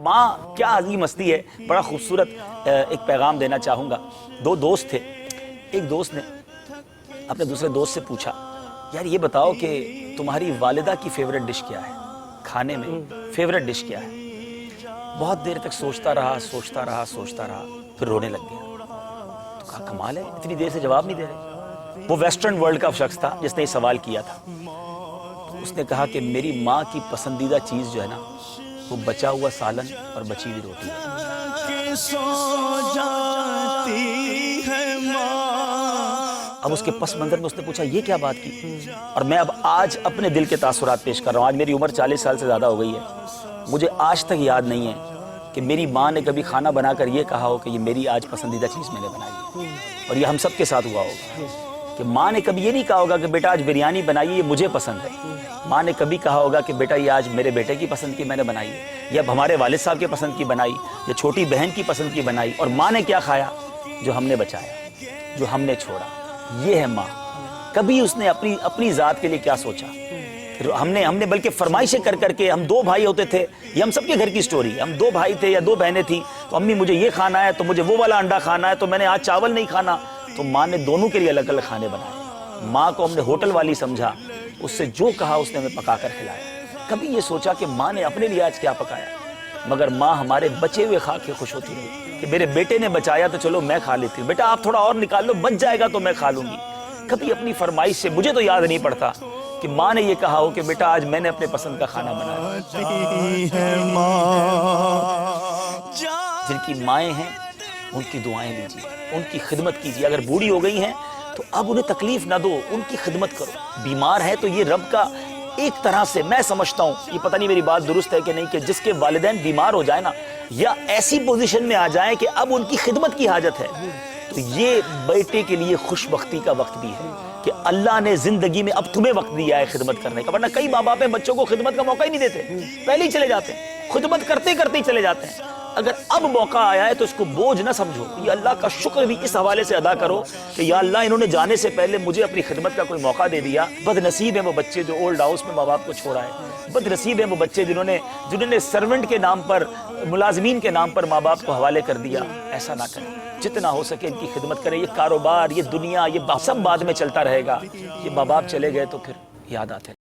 ماں کیا عظیم ہستی ہے. بڑا خوبصورت ایک پیغام دینا چاہوں گا. دو دوست تھے. ایک دوست نے اپنے دوسرے دوست سے پوچھا یار یہ بتاؤ کہ تمہاری والدہ کی فیوریٹ ڈش کیا ہے, کھانے میں فیوریٹ ڈش کیا ہے. بہت دیر تک سوچتا رہا, پھر رونے لگ گیا. تو کہا کمال ہے, اتنی دیر سے جواب نہیں دے رہے. وہ ویسٹرن ورلڈ کا شخص تھا جس نے یہ سوال کیا تھا. تو اس نے کہا کہ میری ماں کی پسندیدہ چیز جو ہے نا وہ بچا ہوا سالن اور بچی ہوئی روٹی ہے. اب اس کے پس منظر میں اس نے پوچھا یہ کیا بات کی. اور میں اب آج اپنے دل کے تاثرات پیش کر رہا ہوں. آج میری عمر 40 سال سے زیادہ ہو گئی ہے. مجھے آج تک یاد نہیں ہے کہ میری ماں نے کبھی کھانا بنا کر یہ کہا ہو کہ یہ میری آج پسندیدہ چیز میں نے بنائی ہے. اور یہ ہم سب کے ساتھ ہوا ہوگا کہ ماں نے کبھی یہ نہیں کہا ہوگا کہ بیٹا آج بریانی بنائی یہ مجھے پسند ہے. ماں نے کبھی کہا ہوگا کہ بیٹا یہ آج میرے بیٹے کی پسند کی میں نے بنائی ہے, یا ہمارے والد صاحب کے پسند کی بنائی, یا چھوٹی بہن کی پسند کی بنائی. اور ماں نے کیا کھایا, جو ہم نے بچایا, جو ہم نے چھوڑا. یہ ہے ماں. کبھی اس نے اپنی ذات کے لیے کیا سوچا. ہم نے بلکہ فرمائشیں کر کے, ہم 2 بھائی ہوتے تھے, یہ ہم سب کے گھر کی سٹوری. ہم 2 بھائی تھے یا 2 بہنیں تھیں, تو امی مجھے یہ کھانا ہے, تو مجھے وہ والا انڈا کھانا ہے, تو میں نے آج چاول نہیں کھانا. تو ماں نے دونوں کے لیے الگ الگ کھانے بنائے. ماں کو ہم نے ہوٹل والی سمجھا, اس سے جو کہا اس نے ہمیں پکا کر کھلایا. کبھی یہ سوچا کہ ماں نے اپنے لیے آج کیا پکایا. مگر ماں ہمارے بچے ہوئے کھا کے خوش ہوتی رہی کہ میرے بیٹے نے بچایا تو چلو میں کھا لیتی ہوں, بیٹا آپ تھوڑا اور نکال لو, بچ جائے گا تو میں کھا لوں گی. کبھی اپنی فرمائش سے, مجھے تو یاد نہیں پڑتا کہ ماں نے یہ کہا ہو کہ بیٹا آج میں نے اپنے پسند کا کھانا بنایا. جن کی مائیں ہیں ان کی دعائیں لیجیے, ان کی خدمت کیجیے. اگر بوڑھی ہو گئی ہیں تو اب انہیں تکلیف نہ دو, ان کی خدمت کرو. بیمار ہے تو یہ رب کا ایک طرح سے میں سمجھتا ہوں, یہ پتہ نہیں میری بات درست ہے کہ نہیں, کہ جس کے والدین بیمار ہو جائے نا, یا ایسی پوزیشن میں آ جائیں کہ اب ان کی خدمت کی حاجت ہے, تو یہ بیٹے کے لیے خوش بختی کا وقت بھی ہے کہ اللہ نے زندگی میں اب تمہیں وقت دیا ہے خدمت کرنے کا. ورنہ کئی ماں باپ بچوں کو خدمت کا موقع ہی نہیں دیتے, پہلے ہی چلے جاتے ہیں, خدمت کرتے کرتے ہی چلے جاتے ہیں. اگر اب موقع آیا ہے تو اس کو بوجھ نہ سمجھو, یہ اللہ کا شکر بھی اس حوالے سے ادا کرو کہ یا اللہ انہوں نے جانے سے پہلے مجھے اپنی خدمت کا کوئی موقع دے دیا. بد نصیب ہیں وہ بچے جو اولڈ ہاؤس میں ماں باپ کو چھوڑا ہے. بد نصیب ہیں وہ بچے جنہوں نے سرونٹ کے نام پر, ملازمین کے نام پر ماں باپ کو حوالے کر دیا. ایسا نہ کریں, جتنا ہو سکے ان کی خدمت کریں. یہ کاروبار, یہ دنیا, یہ سب بعد میں چلتا رہے گا. یہ ماں باپ چلے گئے تو پھر یاد آتے ہیں.